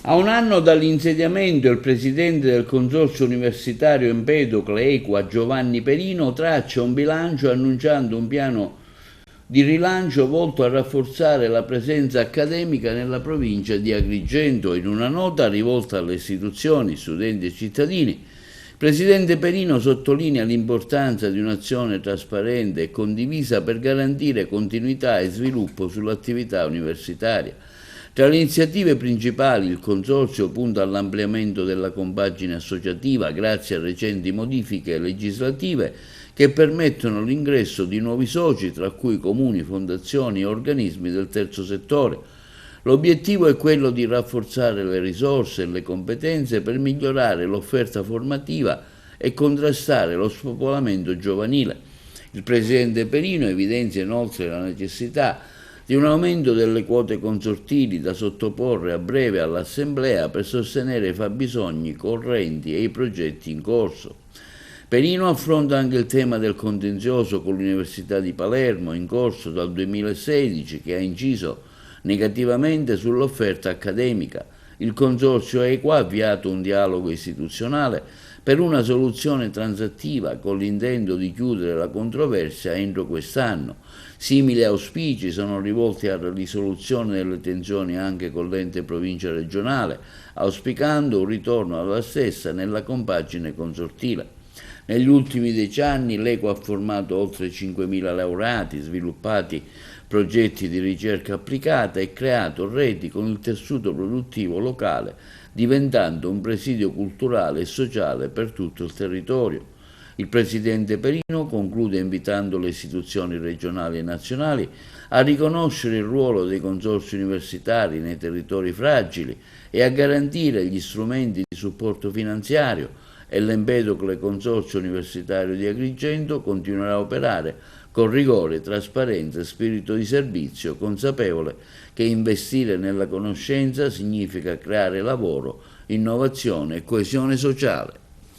A un anno dall'insediamento, il presidente del Consorzio Universitario Empedocle Equa, Giovanni Perino, traccia un bilancio annunciando un piano di rilancio volto a rafforzare la presenza accademica nella provincia di Agrigento. In una nota rivolta alle istituzioni, studenti e cittadini, il presidente Perino sottolinea l'importanza di un'azione trasparente e condivisa per garantire continuità e sviluppo sull'attività universitaria. Tra le iniziative principali, il Consorzio punta all'ampliamento della compagine associativa grazie a recenti modifiche legislative che permettono l'ingresso di nuovi soci, tra cui comuni, fondazioni e organismi del terzo settore. L'obiettivo è quello di rafforzare le risorse e le competenze per migliorare l'offerta formativa e contrastare lo spopolamento giovanile. Il presidente Perino evidenzia inoltre la necessità di un aumento delle quote consortili da sottoporre a breve all'Assemblea per sostenere i fabbisogni correnti e i progetti in corso. Perino affronta anche il tema del contenzioso con l'Università di Palermo in corso dal 2016 che ha inciso negativamente sull'offerta accademica. Il Consorzio Equa ha avviato un dialogo istituzionale per una soluzione transattiva con l'intento di chiudere la controversia entro quest'anno. Simili auspici sono rivolti alla risoluzione delle tensioni anche con l'ente provincia regionale, auspicando un ritorno alla stessa nella compagine consortile. Negli ultimi 10 anni l'Equa ha formato oltre 5.000 laureati, sviluppati progetti di ricerca applicata e creato reti con il tessuto produttivo locale, diventando un presidio culturale e sociale per tutto il territorio. Il presidente Perino conclude invitando le istituzioni regionali e nazionali a riconoscere il ruolo dei consorzi universitari nei territori fragili e a garantire gli strumenti di supporto finanziario, e l'Empedocle Consorzio Universitario di Agrigento continuerà a operare con rigore, trasparenza e spirito di servizio, consapevole che investire nella conoscenza significa creare lavoro, innovazione e coesione sociale.